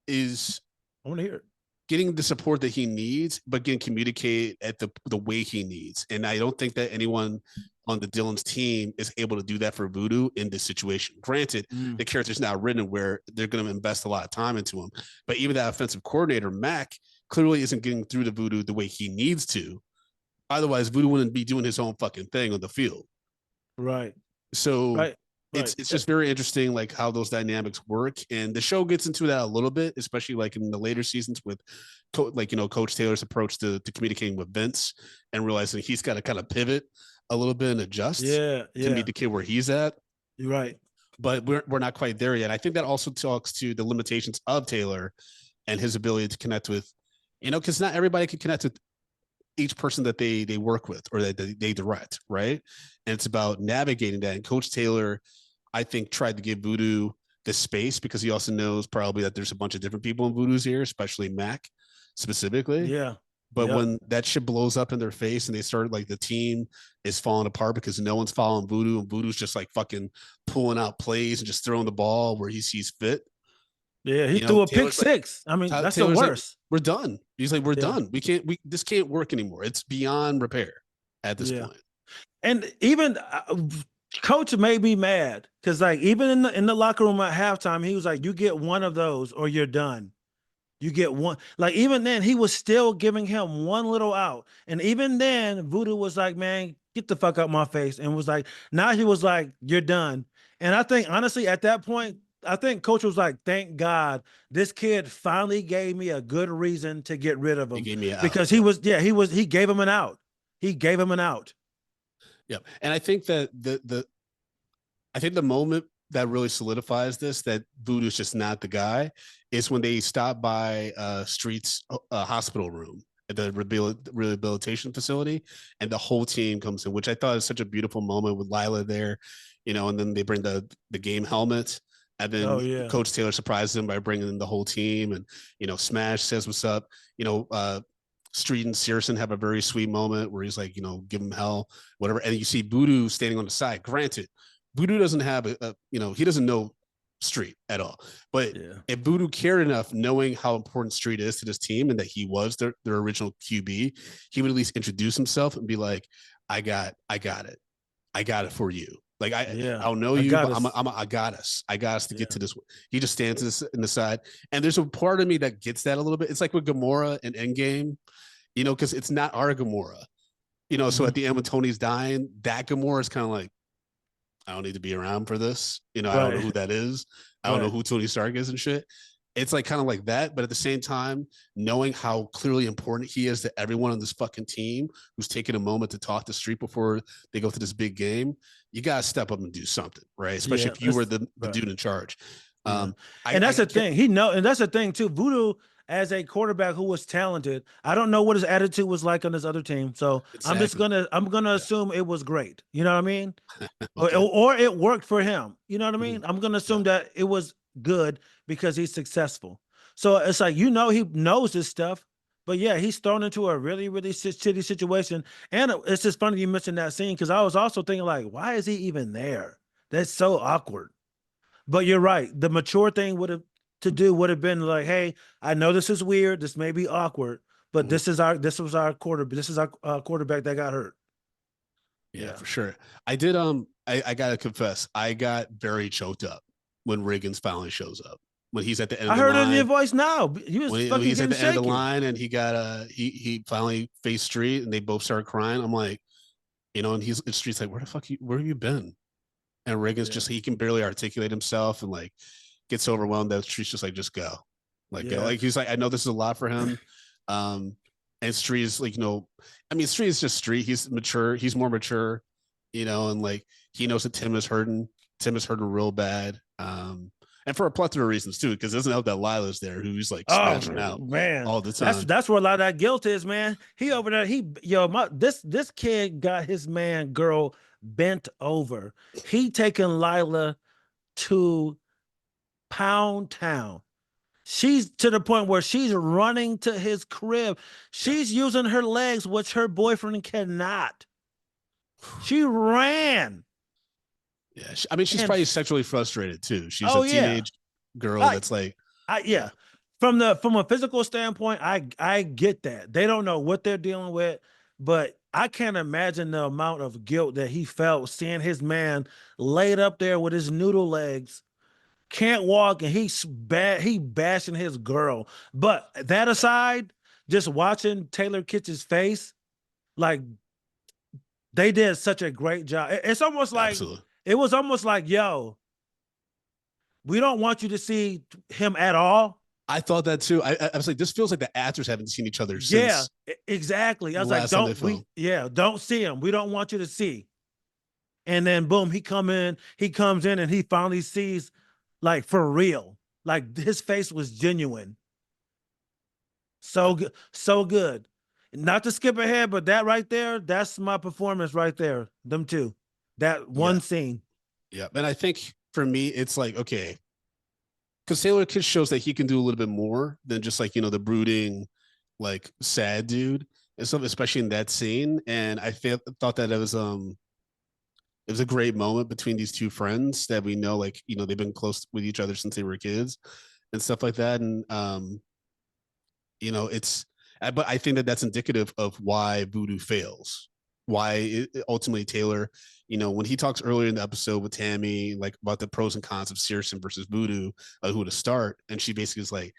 is I want to hear it. getting the support that he needs, but can communicate at the way he needs. And I don't think that anyone on the Dylan's team is able to do that for Voodoo in this situation. Granted, the character's now written where they're going to invest a lot of time into him, but even that offensive coordinator, Mac, clearly isn't getting through to Voodoo the way he needs to. Otherwise, Voodoo wouldn't be doing his own fucking thing on the field. Right. So Right. it's just very interesting, like how those dynamics work, and the show gets into that a little bit, especially like in the later seasons with, Coach Taylor's approach to communicating with Vince and realizing he's got to kind of pivot a little bit and adjust to meet the kid where he's at. You're right. But we're not quite there yet. I think that also talks to the limitations of Taylor and his ability to connect with, because not everybody can connect with each person that they work with or that they direct, right? And it's about navigating that. And Coach Taylor, I think, tried to give Voodoo the space because he also knows probably that there's a bunch of different people in Voodoo's ear, especially Mac specifically. Yeah. But when that shit blows up in their face and they start like the team is falling apart because no one's following Voodoo and Voodoo's just like fucking pulling out plays and just throwing the ball where he sees fit. Yeah, he threw a pick six. I mean, that's the worst. We're done. He's like, we're done. This can't work anymore. It's beyond repair at this point. And even Coach made me mad because, like, even in the locker room at halftime, he was like, "You get one of those, or you're done. You get one." Like, even then, he was still giving him one little out, and even then, Voodoo was like, "Man, get the fuck out my face," and was like, now he was like, "You're done." And I think honestly, at that point, I think Coach was like, "Thank God this kid finally gave me a good reason to get rid of him." He gave me an because out. he gave him an out. He gave him an out. Yeah, and I think that the moment that really solidifies this, that Voodoo's just not the guy, is when they stop by Street's hospital room at the rehabilitation facility, and the whole team comes in, which I thought is such a beautiful moment with Lyla there, and then they bring the game helmet. And then Coach Taylor surprises him by bringing in the whole team. And, Smash says, "What's up?" Street and Saracen have a very sweet moment where he's like, give him hell, whatever. And you see Voodoo standing on the side. Granted, Voodoo doesn't have he doesn't know Street at all. But if Voodoo cared enough, knowing how important Street is to this team and that he was their original QB, he would at least introduce himself and be like, I got it. I got it for you. Like, I don't know you, but I got us. I got us to get to this. He just stands in the side. And there's a part of me that gets that a little bit. It's like with Gamora and Endgame, because it's not our Gamora. So at the end when Tony's dying, that Gamora is kind of like, I don't need to be around for this. I don't know who that is. I don't know who Tony Stark is and shit. It's like kind of like that. But at the same time, knowing how clearly important he is to everyone on this fucking team who's taking a moment to talk to Street before they go to this big game, you got to step up and do something, right? Especially if you were the dude in charge. And that's the thing. And that's the thing too. Voodoo, as a quarterback who was talented, I don't know what his attitude was like on his other team. So exactly. I'm gonna assume it was great. You know what I mean? Okay. or it worked for him. You know what I mean? I'm gonna assume that it was good because he's successful. So it's like, he knows this stuff, but he's thrown into a really, really shitty situation. And it's just funny you mentioned that scene, because I was also thinking, like, why is he even there? That's so awkward. But you're right. The mature thing would have been like, hey, I know this is weird. This may be awkward, but this was our quarterback. This is our quarterback that got hurt. Yeah, for sure. I did. I gotta confess, I got very choked up when Riggins finally shows up. When he's at the end of the line. I heard it in your voice now. He was when he's at the end of the line and he got he finally faced Street and they both started crying. I'm like, and Street's like, where have you been? And Riggins just, he can barely articulate himself and like gets overwhelmed that Street's just like, just go. Go. Like, he's like, I know this is a lot for him. And Street is like, Street is just Street. He's mature. He's more mature, and like, he knows that Tim is hurting. Tim is hurting real bad. And for a plethora of reasons too, because it doesn't help that Lila's there, who's like smashing out all the time. That's where a lot of that guilt is, man. He over there, this kid got his girl bent over. He taking Lyla to Pound Town. She's to the point where she's running to his crib. She's using her legs, which her boyfriend cannot. She ran. Yeah, I mean, she's probably sexually frustrated too. She's a teenage girl that's like, yeah. From a physical standpoint, I get that. They don't know what they're dealing with, but I can't imagine the amount of guilt that he felt seeing his man laid up there with his noodle legs, can't walk, and he bashing his girl. But that aside, just watching Taylor Kitsch's face, like they did such a great job. It's almost like absolutely. It was almost like, yo, we don't want you to see him at all. I thought that too. I was like, this feels like the actors haven't seen each other since. Yeah, exactly. I was like, don't see him. We don't want you to see. And then boom, he comes in and he finally sees, like, for real. Like, his face was genuine. So good, so good. Not to skip ahead, but that right there, that's my performance right there. Them two. That one scene. Yeah. And I think for me, it's like, okay, because Taylor Kitsch shows that he can do a little bit more than just like, the brooding, like sad dude and stuff, especially in that scene. And I thought that it was a great moment between these two friends that we know, like, they've been close with each other since they were kids and stuff like that. And but I think that that's indicative of why Voodoo fails. Why ultimately Taylor, when he talks earlier in the episode with Tammy, like about the pros and cons of Saracen versus Voodoo, who to start, and she basically is like,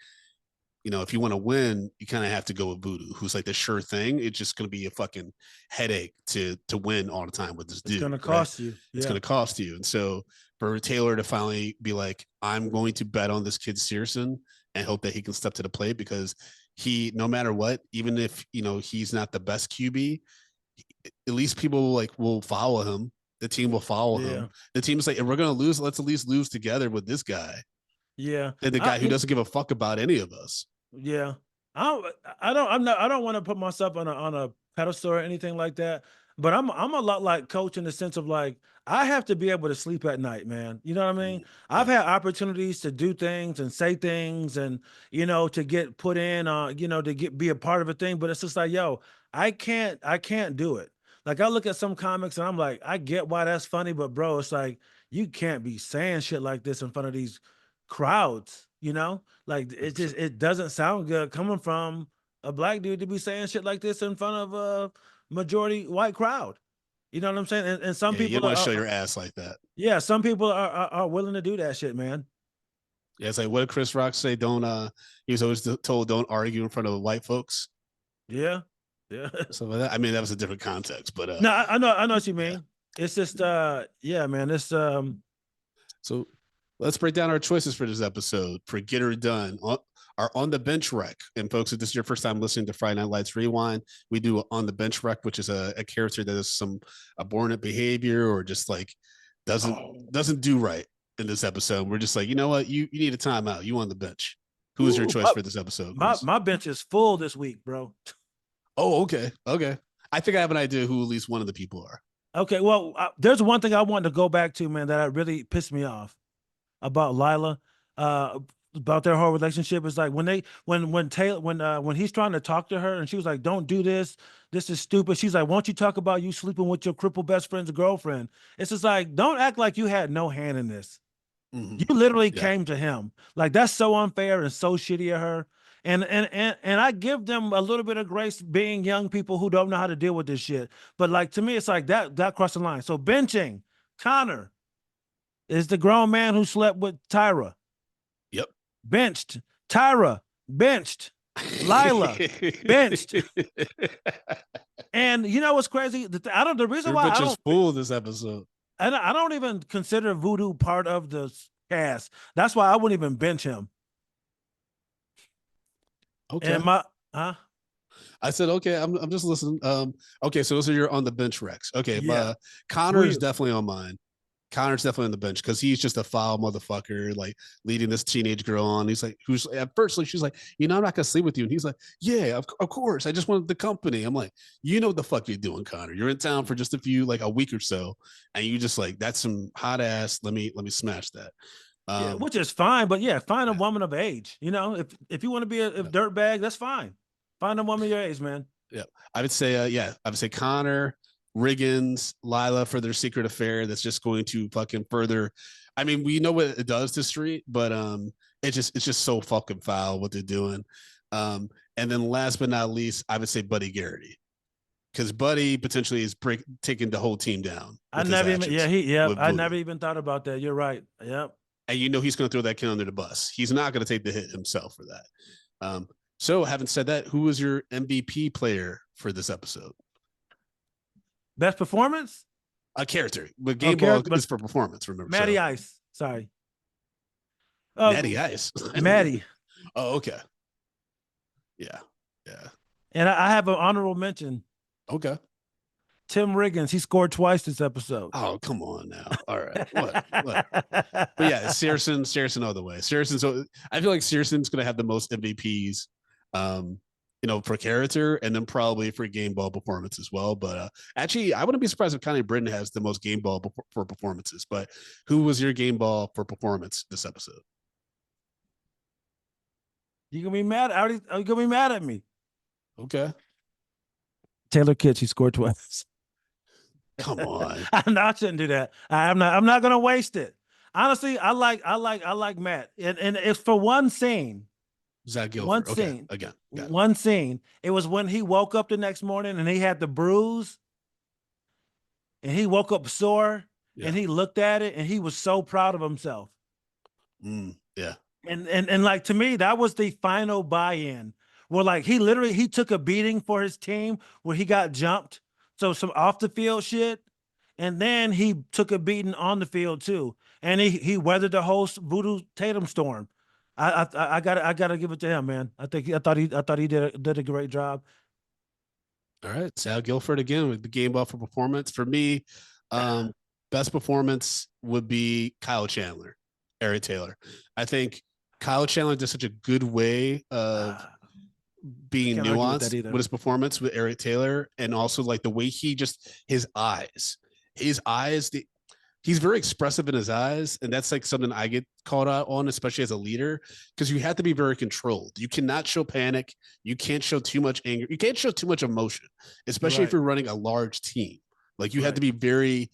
if you want to win, you kind of have to go with Voodoo, who's like the sure thing. It's just going to be a fucking headache to win all the time with this dude. It's going to cost you. Yeah. It's going to cost you. And so for Taylor to finally be like, I'm going to bet on this kid Saracen and hope that he can step to the plate, because he, no matter what, even if, he's not the best QB, at least people will follow him. The team will follow him. The team's like, if we're going to lose, let's at least lose together with this guy. Yeah. And the guy who doesn't give a fuck about any of us. Yeah. I don't want to put myself on a pedestal or anything like that, but I'm a lot like Coach in the sense of, like, I have to be able to sleep at night, man. You know what I mean? Yeah. I've had opportunities to do things and say things and, to get put in, to be a part of a thing, but it's just like, yo, I can't do it. Like, I look at some comics and I'm like, I get why that's funny, but bro, it's like, you can't be saying shit like this in front of these crowds, like, it doesn't sound good coming from a black dude to be saying shit like this in front of a majority white crowd. You know what I'm saying? And some people you don't want to show your ass like that. Yeah, some people are willing to do that shit, man. Yeah, it's like, what did Chris Rock say? He was always told, don't argue in front of white folks. Yeah. So that, I mean, that was a different context, but no, I know what you mean. Yeah. It's just man, it's So let's break down our choices for this episode for Get Her Done. Our On the Bench Rec. And folks, if this is your first time listening to Friday Night Lights Rewind, we do On the Bench Rec, which is a character that has some abhorrent behavior or just like doesn't do right in this episode. We're just like, you know what? You need a timeout. You on the bench. Who is your choice for this episode? My bench is full this week, bro. Oh, okay. I think I have an idea who at least one of the people are. Okay, well, there's one thing I wanted to go back to, man, that really pissed me off about Lyla, about their whole relationship. Is like when he's trying to talk to her and she was like, don't do this. This is stupid. She's like, won't you talk about you sleeping with your crippled best friend's girlfriend? It's just like, don't act like you had no hand in this. Mm-hmm. You literally came to him. Like, that's so unfair and so shitty of her. And I give them a little bit of grace being young people who don't know how to deal with this shit. But like, to me, it's like that crossed the line. So benching Connor is the grown man who slept with Tyra. Yep. Benched. Tyra. Benched. Lyla. Benched. And you know what's crazy? The reason why I don't fool this episode. I don't even consider Voodoo part of the cast. That's why I wouldn't even bench him. Okay. And I said, okay, I'm just listening. Okay, so those are your on the bench Rex. Okay, but Connor is definitely on mine. Connor's definitely on the bench because he's just a foul motherfucker, like leading this teenage girl on. He's like, who's at first, like, she's like, I'm not gonna sleep with you. And he's like, yeah, of course. I just wanted the company. I'm like, you know what the fuck you're doing, Connor. You're in town for just a week or so, and you just like, that's some hot ass. Let me smash that. Which is fine, but find a woman of age. If you want to be a dirtbag, that's fine. Find a woman your age, man. Yeah, I would say, Connor, Riggins, Lyla for their secret affair that's just going to fucking further. I mean, we know what it does to Street, but it's just so fucking foul what they're doing. And then last but not least, I would say Buddy Garrity, because Buddy potentially is taking the whole team down. I never even I never Voodoo. even thought about that. You're right. Yep. And you know he's going to throw that kid under the bus. He's not going to take the hit himself for that. So having said that, who was your MVP player for this episode? Best performance? A character, but game ball is for performance. Remember, Matty Ice. Sorry, Matty Ice. Matty. Oh, okay. Yeah. And I have an honorable mention. Okay. Tim Riggins. He scored twice this episode. Oh, come on now. All right. What? But yeah, Saracen all the way. Saracen. So I feel like Saracen's going to have the most MVPs. For character, and then probably for game ball performance as well. But actually, I wouldn't be surprised if Connie Britton has the most game ball for performances. But who was your game ball for performance this episode? You gonna be mad? Are you gonna be mad at me? Okay. Taylor Kitsch, he scored twice. Come on. I shouldn't do that. I'm not gonna waste it. Honestly, I like Matt, and it's for one scene. Zach Gilford. One scene. Again. One scene. It was when he woke up the next morning and he had the bruise and he woke up sore and he looked at it and he was so proud of himself. Yeah. And like, to me, that was the final buy-in where like he took a beating for his team where he got jumped. So some off the field shit. And then he took a beating on the field too. And he weathered the whole Voodoo Tatum storm. I gotta give it to him, man. I thought he did a great job. All right, Sal Guilford again with the game ball for performance. For me, best performance would be Kyle Chandler, Eric Taylor. I think Kyle Chandler did such a good way of being nuanced with his performance with Eric Taylor, and also like the way his eyes. He's very expressive in his eyes, and that's like something I get called out on, especially as a leader, because you have to be very controlled. You cannot show panic. You can't show too much anger. You can't show too much emotion, especially if you're running a large team. Like you have to be very,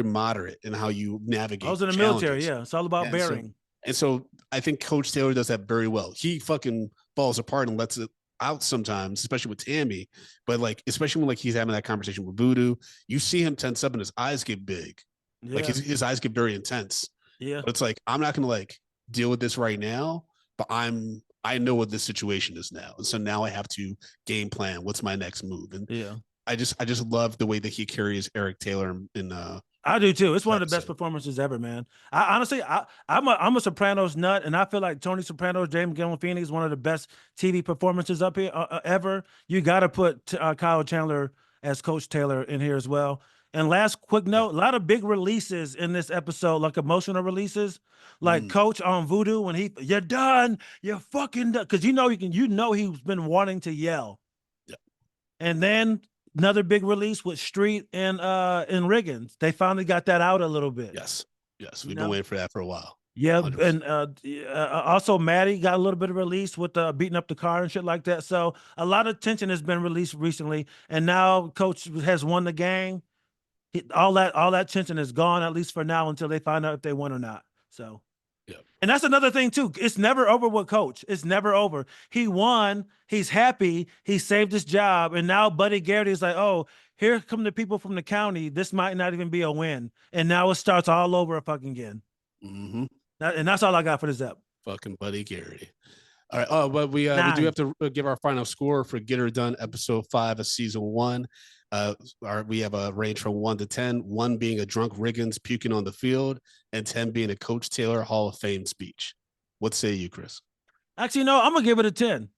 moderate in how you navigate. I was in the military. Yeah, it's all about bearing. So I think Coach Taylor does that very well. He fucking falls apart and lets it out sometimes, especially with Tammy, but like especially when like he's having that conversation with Voodoo, you see him tense up and his eyes get big. Like his eyes get very intense. Yeah. But it's like, I'm not gonna like deal with this right now, but I know what this situation is now. And so now I have to game plan what's my next move. And I just love the way that he carries Eric Taylor in I do too. It's one of the best performances ever, man. I'm a Sopranos nut, and I feel like Tony Soprano, James Gandolfini is one of the best TV performances up here ever. You got to put Kyle Chandler as Coach Taylor in here as well. And last quick note, a lot of big releases in this episode, like emotional releases, like Coach on Voodoo when you're done, you're fucking done, because he's been wanting to yell. Yeah. And then another big release with Street and Riggins. They finally got that out a little bit. Yes. We've been waiting for that for a while. Yeah, 100%. And also Maddie got a little bit of release with beating up the car and shit like that. So a lot of tension has been released recently, and now Coach has won the game. All that tension is gone, at least for now, until they find out if they win or not. So. Yeah. And that's another thing too. It's never over with Coach. It's never over. He won. He's happy. He saved his job. And now Buddy Garrity is like, oh, here come the people from the county. This might not even be a win. And now it starts all over fucking again. Mm-hmm. And that's all I got for this ep. Fucking Buddy Garrity. All right. Oh, but we do have to give our final score for Get Her Done, episode 5 of season 1. We have a range from 1 to 10, 1 being a drunk Riggins puking on the field, and 10 being a Coach Taylor Hall of Fame speech. What say you, Chris? Actually, no, I'm gonna give it a 10.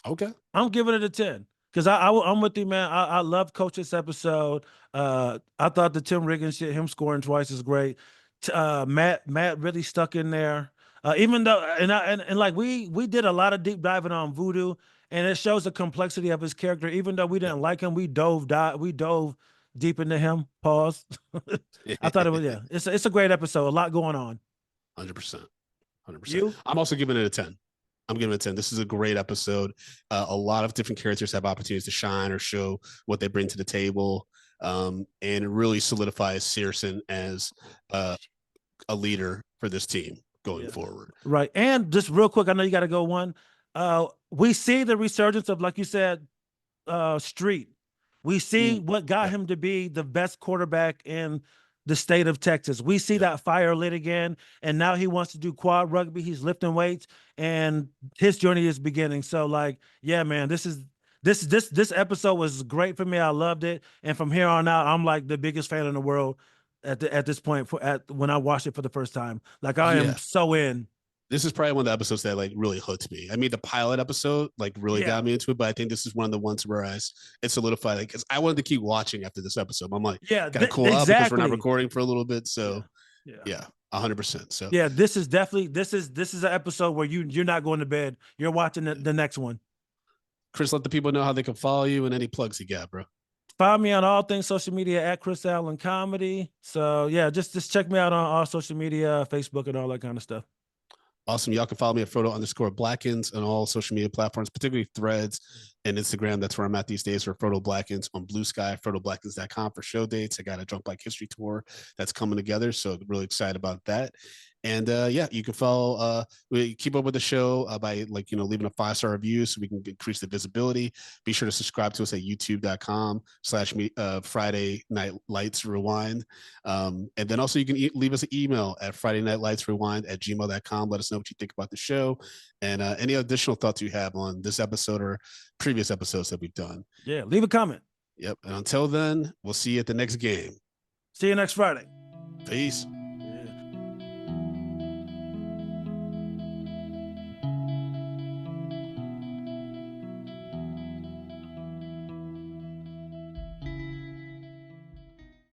Okay, I'm giving it a 10 because I'm with you, man. I love Coach this episode. I thought the Tim Riggins shit, him scoring twice, is great. Matt really stuck in there. Even though, and like we did a lot of deep diving on Voodoo. And it shows the complexity of his character. Even though we didn't like him, we dove deep into him. Pause. I thought it was, it's a great episode. A lot going on. 100%. You? I'm also giving it a 10. I'm giving it a 10. This is a great episode. A lot of different characters have opportunities to shine or show what they bring to the table. And it really solidifies Saracen as a leader for this team going forward. Right. And just real quick, I know you got to go one. We see the resurgence of, like you said, Street. We see what got him to be the best quarterback in the state of Texas. We see that fire lit again, and now he wants to do quad rugby. He's lifting weights, and his journey is beginning. So, like, yeah, man, this episode was great for me. I loved it, and from here on out, I'm like the biggest fan in the world at this point when I watched it for the first time. Like, I am so in. This is probably one of the episodes that like really hooked me. I mean, the pilot episode like really got me into it, but I think this is one of the ones where it solidified, like, because I wanted to keep watching after this episode. I'm like, gotta cool out because we're not recording for a little bit. So yeah, 100%. So yeah, this is definitely this is an episode where you're not going to bed. You're watching the next one. Chris, let the people know how they can follow you and any plugs you got, bro. Follow me on all things social media at Chris Allen Comedy. So yeah, just check me out on all social media, Facebook, and all that kind of stuff. Awesome. Y'all can follow me at Frodo_Blackens on all social media platforms, particularly Threads and Instagram. That's where I'm at these days for Frodo Blackens. On Blue Sky, FrodoBlackens.com for show dates. I got a Drunk Bike History Tour that's coming together, so really excited about that. And yeah, you can follow, we keep up with the show by leaving a 5-star review so we can increase the visibility. Be sure to subscribe to us at youtube.com/Friday Night Lights Rewind. And then also you can leave us an email at FridayNightLightsRewind@gmail.com. Let us know what you think about the show and any additional thoughts you have on this episode or previous episodes that we've done. Yeah, leave a comment. Yep. And until then, we'll see you at the next game. See you next Friday. Peace.